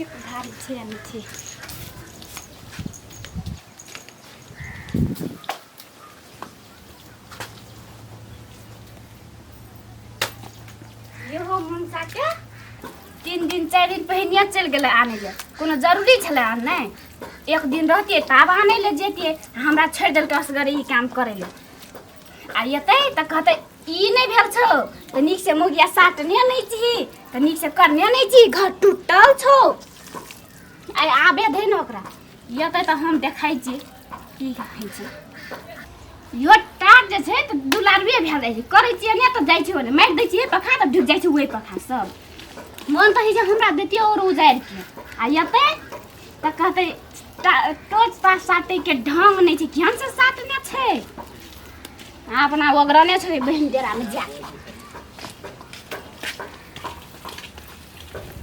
एतेक भारी छै या नहि छै। इहो मनसा के 3 दिन 4 दिन पहिनिया चलि गेलै आने ले। कोनो जरूरी छलै आने? एक दिन रहतियै तब आने ले जैतियै। हमरा छोड़ि देलकै असगरे ई काम करे ले। आ एतै तऽ कहतै ई नहीं भेल छौ तऽ नीक से मुगिया साटने नहीं छी तऽ नीक से करने नहीं छी, घर टूटल छौ। आइ आबे दे न ओकरा। एतै तऽ हम देखाइ छी की कहै छी। यो टाट जे छै तऽ दुलारबे भेल जाइ छै। करै छियै ने तऽ जाइ छै ओने मारि दै छियै पखा तऽ ढुक जाइ छै ओहि पखा सब। मन तऽ होइ छै हमरा देतियै और उजारि के। आ एतै तऽ कहतै टोच पास साटे के ढंग नहीं छै। केहन से साटने छै? अपना ओगरने छै बहिन डेरा में जाके।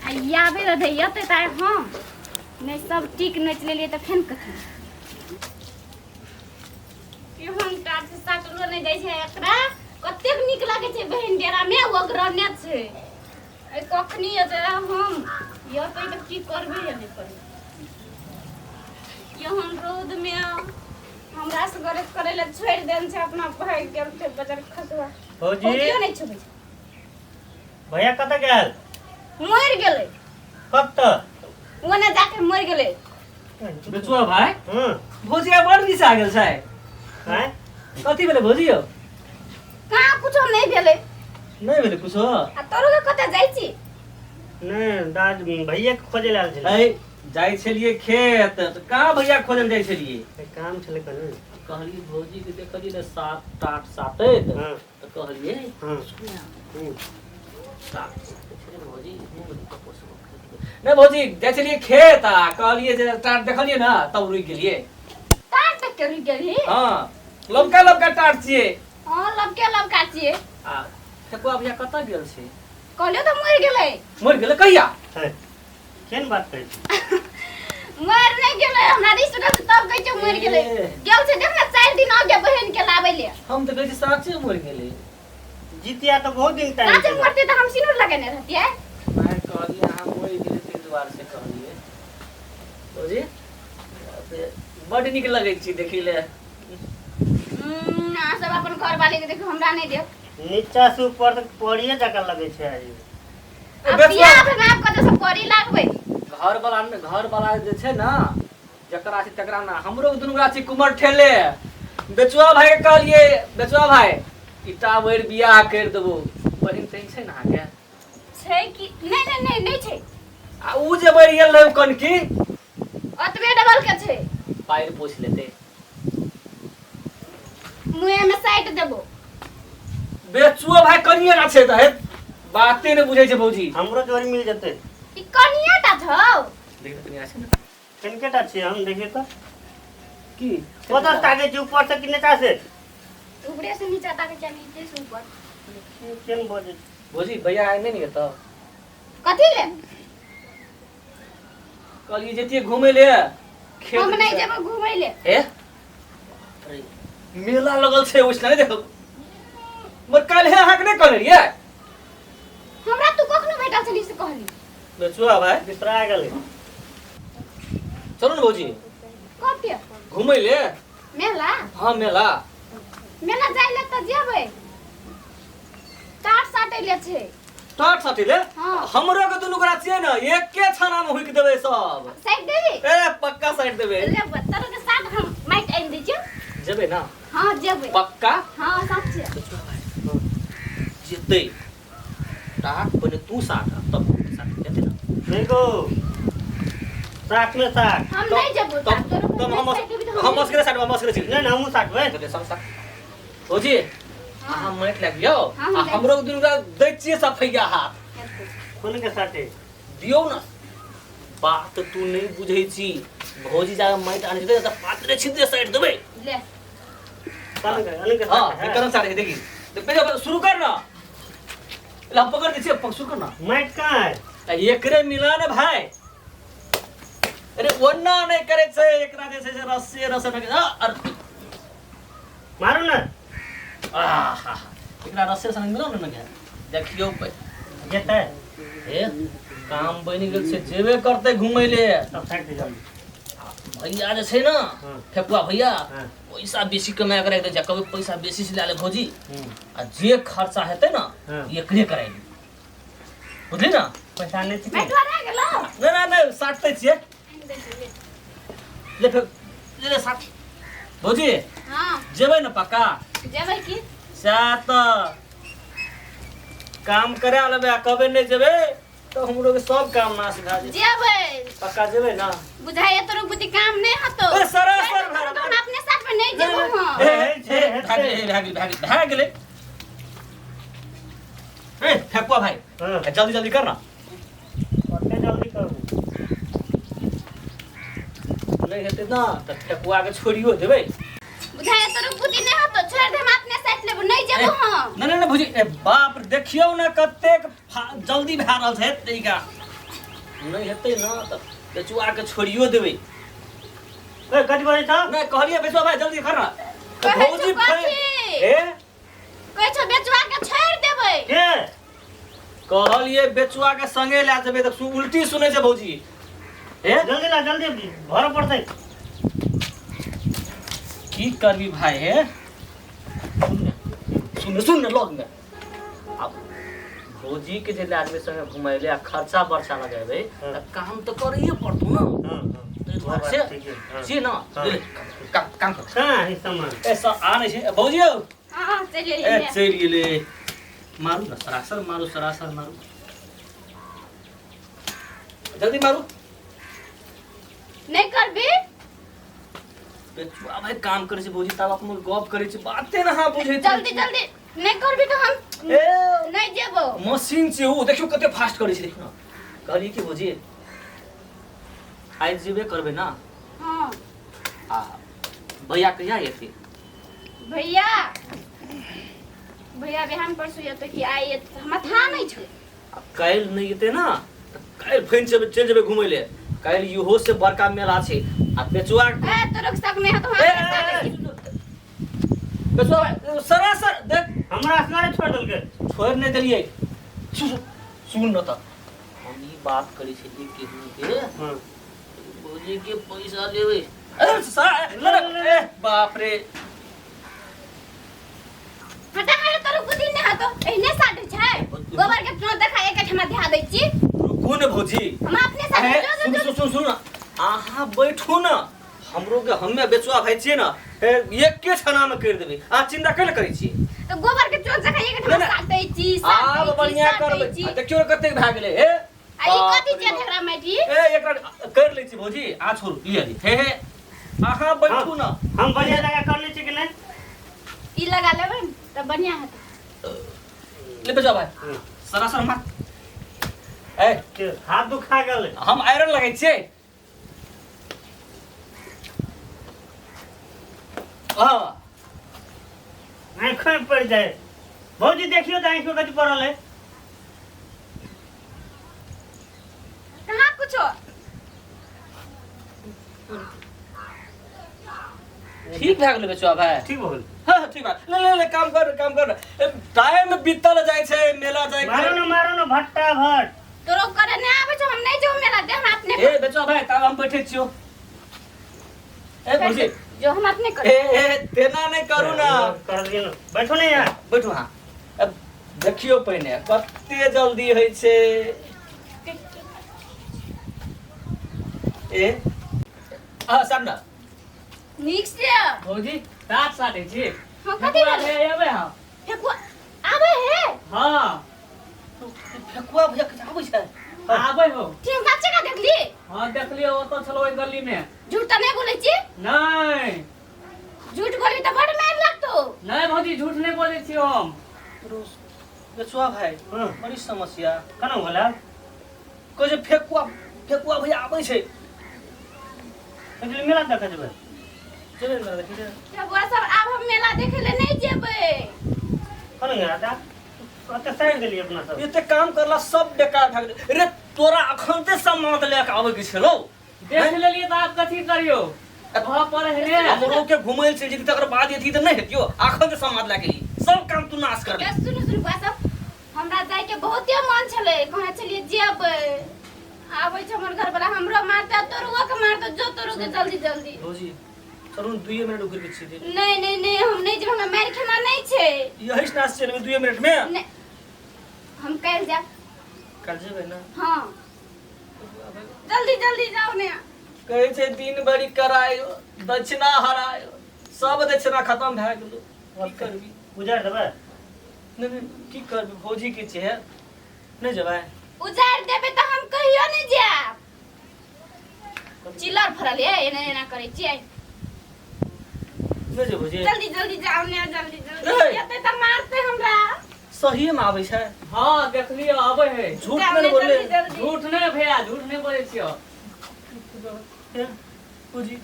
आ याबे रहतै एतै तऽ हम नहीं सब टीक नोच लेलियै तऽ फेन कथी? केहन टाट से साटलो नहीं जाइ छै एकरा। कतेक नीक लागे छै बहिन डेरा में ओगरने छै। ए कखनी एतै हम एतै तऽ की करबे या नहीं करबे। केहन रौद में हमरा से गलत करे ले छोड़ देन छै। अपना भाई गेल छै बाजार खसवा। भौजी क्यों नहीं छुबै छै? भैया कतऽ गेल? मर गेलै। कब तक? ओने जाके मर गेलै। बेचुआ भाई भौजी बड़ दिस आ गेल छै। हैं? कथी भेलै भौजी यौ? कहाँ कुछो नहीं भेलै। नहीं भेलै कुछो? आ तोरो के कतऽ जाइ छी? नहीं दाद भैया के खोजे लाल छलै। ऐ जाइ छलिए खेत तऽ कहाँ भैया खोजल जाइ छलिए। काम छलै कनी। कहलिए भौजी के देखलिए ने सात टाट साटैत हां तऽ कहलिए हां सात छलै भौजी नहीं भौजी जाइ छलिए खेत आ कहलिए जे टाट देखलिए ना तब रुक गेलिए। टाट तक के रुक गेली? हां लमका लमका टाट छिए। हां लबका छिए। आ ठकुआ भैया कतऽ गेल छै? कहलियो तऽ मर गेलै। मर गेलै कहिया? है केन बात कहै छी? मर नहीं गेलै हमरा रिश्तेदार तब कहै छै मर गेलै। गेल छै देख ना 4 दिन आगे बहन के लाबै ले। हम तऽ कहै छी साचे मर गेलै। जीतिया तो बहुत दिन टाइम साचे मरते तऽ हम सिनुर लगेने रहतियै। मैं कहलिए अहाँ मर गेलै तै दुआरे से कहलिए। भौजी से बड़ नीक लगै छी देखै ले। ना सब अपन घर वाले के देखो हमरा नहीं देख। नीचा से ऊपर तक पड़िए जका लगे छै आज। अब बियाह भेल आप कतऽ सब करी लागबै? घर वाला जे छै ना जकरा छै तकरा ना हमरो दुनू गोरा छै कुमर ठेले। बेचुआ भाई के कहलिए बेचुआ भाई इटा बेर बियाह कर देबो। बहिन तैन छै ना अहाँ के? छै कि नहीं छै। आ उ जे मर गेल रहे कनकी ओतबे डबल के छै। पैर पोछ लेते। मुंह में साइड देबो। बेचुआ भाई कनिए ना छै त बाते ने बुझै छै भौजी। हमरो जोरी मिल जते। ई कनिया टा छौ? देखि कनिया छै ना। कनकेटा छी हम देखिए तो की कतऽ ताके छै ऊपर से कि नीचा से? ऊपरे से नीचा तक के नीचे से ऊपर। केन बोझ भौजी भैया आइ नहीं त कथी ले? कहलिए जेतिए घूमे ले खेत। हम नहीं जेबो घुमै ले। ए अरे मेला लगल छै ओइसना नहीं देखो। मर काल है अहाँ के नहीं कहले रियै? हमरा तू कखनो भेटल छली से कहली। बेचुआ भाई बिसरा गेलै। चलो ना भौजी कते? घूमे ले। मेला? हां मेला। मेला जाय ले त जेबै। टाट साटै ले छै। टाट साटे ले? हां हमरो के दुनू गोरा छियै ना एके छाना में हुक देबै सब। साइड देबी? ए पक्का साइड देबै। ले बत्तर के साथ हम माइक आइन दै छियै। जेबै ना? हां जेबै। पक्का? हां सच छै। बेचुआ भाई जेतै टाट पहले तू साट तब साट जेतै ना। देखो साथ में साथ हम नहीं जेबो। तब हम मस्करे साट मस्करे छी। नहीं हमहू साथ भाई चले सब साट भौजी अहाँ माइक लाग लियो हाँ, आ हमरो के दुनू गोरा दै छियै सफैया हाथ। कोन के साथे दियौ ना। बात तू नहीं बुझै छी। भौजी जा माइट आने दे त पात्रे छिदे साइड देबै। ले अन के हां साथ निकल साइड देखी। तो पहले शुरू कर ना। ला पकड़ के छे शुरू कर ना। माइट कहां है? एकरे मिला ना भाई। अरे वन्ना नहीं करे छे एकरा जे छे रस्सी रस्सी अरे मारू ना। आहा एकरा रस्सी से मिलाओ ना देखियो जेतै ए काम बनि गेल छै जेबे करते घुमै ले सब साइड दे जल्दी भैया जे छै ना फेकुआ भैया हाँ। पैसा बेसी कमा के राख दे कभी पैसा बेसी से ले भौजी हम्म। आ जे खर्चा हेतै ना हाँ। एकरे कराइ दी बुझली ना पैसा नहीं चाहिए बैठवा रह गेलो नहीं साटते छियै ले फेर ले साट भौजी हां जेबै ना पक्का जेबै की सात काम करे लेबे कबे नहीं जेबे तो हम लोग सब काम नाश भा जे जेबै पक्का जेबै ना बुझाइए तोरो बुद्धि काम नहीं हतो ए सरासर तो हम अपने साथ में नहीं जेबो हां भाग गेले ए फेकुआ भाई हाँ। जल्दी जल्दी कर ना कते जल्दी करू नहीं हेते ना तो फेकुआ के छोड़ियो देबै बुझाइए तोरो बुद्धि नहीं हतो छोड़ दे हम अपने साथ लेबो नहीं जेबो हम नहीं भौजी ए बाप रे देखियो ना कतेक जल्दी भा रहल छै तरीका नहीं हेते ना तो बेचुआ के छोड़ियो देबै ए कति बजे छ नहीं कहलिए बेचुआ भाई जल्दी कर ना तो कहै भौजी छौ कथी? ए कहै छौ बेचवा के छोड़ देबै के कहलिए बेचुआ के संगे ला जेबै तो उल्टी सुनै छै भौजी ए जल्दी ला जल्दी घर पड़तै की करबी भाई हे सुन लग में अब भौजी के जे आदमी संगे घुमैले आ खर्चा बर्चा लगेबै हाँ। त काम तो करैए पड़तौ ना हां ताहि दुआरे से ठीक है हाँ। छी ना हाँ। ले, काम कर कहाँ है सामान ए सब आनै छै भौजी औ हां चलिए ए चलि गेले मारू ना सरासर मारू जल्दी मारू नहीं करबी बेचुआ भाई काम करे छै भौजी तब अपन गप करे छै बाते ना हां बुझै जल्दी नहीं करबी तो हम ए नहीं जेबो मशीन से हो देखियो कते फास्ट करे छै देखियो ना कहली कि भौजी आइ जेबे करबे ना हां आ भैया कहिया एते भैया बिहान परसों ये तो कि आई हम था नहीं छ आ काल्हि नहीं एते ना त काल्हि फैन से चल जेबे घुमै ले काल्हि इहो से बड़का मेला छै आ बेचुआ ए तोरो के सक नहीं है तो हम बेचुआ भाई, सरासर देख हमरा असगारे छोड़ देलकै छोड़ नहीं देलिए सुन न त हम ई बात करै छी के हां भौजी के पैसा देबै ए बाप रे हटा हटा तोरो बुद्धि नहीं है तो एहने साटे छै गोबर के प्लांट देखा एक ठमा ध्या दै छी रुकू ने भौजी हम अपने साथ अहे, जो जो सुन ना अहाँ बैठू ना हमरो के हमे बेचुआ भाई छियै ना एक के छना में कर देबै अहाँ चिंता कैले करै छी तो गोबर के चोट देखा एक ठमा नहीं, साटै छी आब बढ़िया करबै आ देखियो कते भए गेलै हे आई कथि छै झगड़ा मैटी ए एकरा कर लै छी भौजी आ छोड़ू लिया दी हे अहाँ बैठू ना हम बढ़िया जगह कर लै छी कि नहीं ई लगा लेबै त बढ़िया हेतै ले बेचुआ भाई सरासर मार ए के हाथ दुखा गेलै हम आयरन लगाइ छियै हां आँखों में पड़ जाए भौजी देखियो तो आँखों कति पड़ल है कहां कुछो ठीक भए गेलै बेचुआ भाई ठीक बोल हाँ ठीक बा ले काम कर टाइम बीतल जाय छै मेला जाय मारो ना भट्टा भट तोरो करे नहीं आबै छ हम नहीं जो मेला दे हम अपने ए बेचुआ भाई तब हम बैठे छियो ए भौजी जो हम अपने कर ए तेना नहीं करू ना कर दियो बैठो नहीं यार बैठू हाँ अब देखियो पहिने कते जल्दी होइ छै ए आ सामना नीक से भौजी साथ साथे छी हम कथि फेकुआ बोले ले आबै हम फेकुआ आबै है हां फेकुआ भैया कहाँ आबै छै आबै हो ठीक काचे का देखली हां देखलियो ओतो छलो ओइ गली में झूठ त नहीं बोले छी नहीं झूठ बोली त बड़ मार लागतो नहीं भौजी झूठ नहीं बोले छी हम बेचुआ भाई हाँ। बड़ी समस्या कना होला को जे फेकुआ भैया आबै छै એટલે મેલા દેખા જবে चले ना देखिए जब वो सब अब हम मेला देखे ले नहीं जेबै कना यार ता अते साइड देली अपना सब एते काम करला सब बेकार भए गेलै रे तोरा अखनते सामान लेके आबै के छलो देख लेलिए त आप कथि करियो वहां पर है रे हमरो के घुमैल चल जेती तकर बाद एथी त नहीं हेतियो अखन से सामान लेके ली सब काम तू नाश कर बस ले सुनु बुआ सब हमरा जाय के बहुते मन छले कहे चलिए जेबै आबै छ हमर घर वाला हमरो मारता तोरुआ के मारता जो तोरु के जल्दी जल्दी भौजी चलू 2 मिनट रुक के छी नहीं नहीं नहीं हम नहीं जब हमरा मार खाना नहीं छे यही नाच चलबे 2 मिनट में नहीं, हम कल जा कल जेबै ना हां जल्दी जल्दी जाओ ने कहै छै दिन भरि करायो दक्षिणा हरायो सब दक्षिणा खत्म भए गेलो की करबी उजाड़ देबै नहीं नहीं की करबी भौजी के छै नहीं जेबै उजाड़ देबे त हम कहियो नहीं जाब चिल्लर फरल है एना एना करे छी नहीं जेबै भौजी जल्दी जल्दी जाओ ने जल्दी जल्दी नहीं। एते त मारते हमरा सही में आबै छै हाँ देखलियो आबे है झूठ जाओ नहीं ने, बोलले जल्दी, जल्दी। झूठ नहीं भैया झूठ नहीं बोले छियो भौजी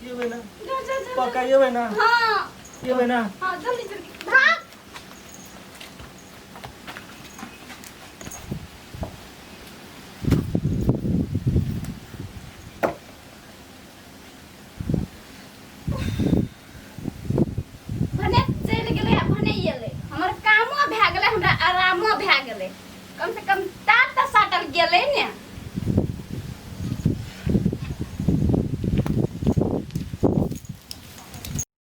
येबै ना जा, जा, जा, पक्का येबै ना हां येबै ना हां जल्दी जल्दी भाग भने चल गेले भने एले हमर कामो भए गेले हमरा आरामो भए गेले कम से कम तात साटल गेले ने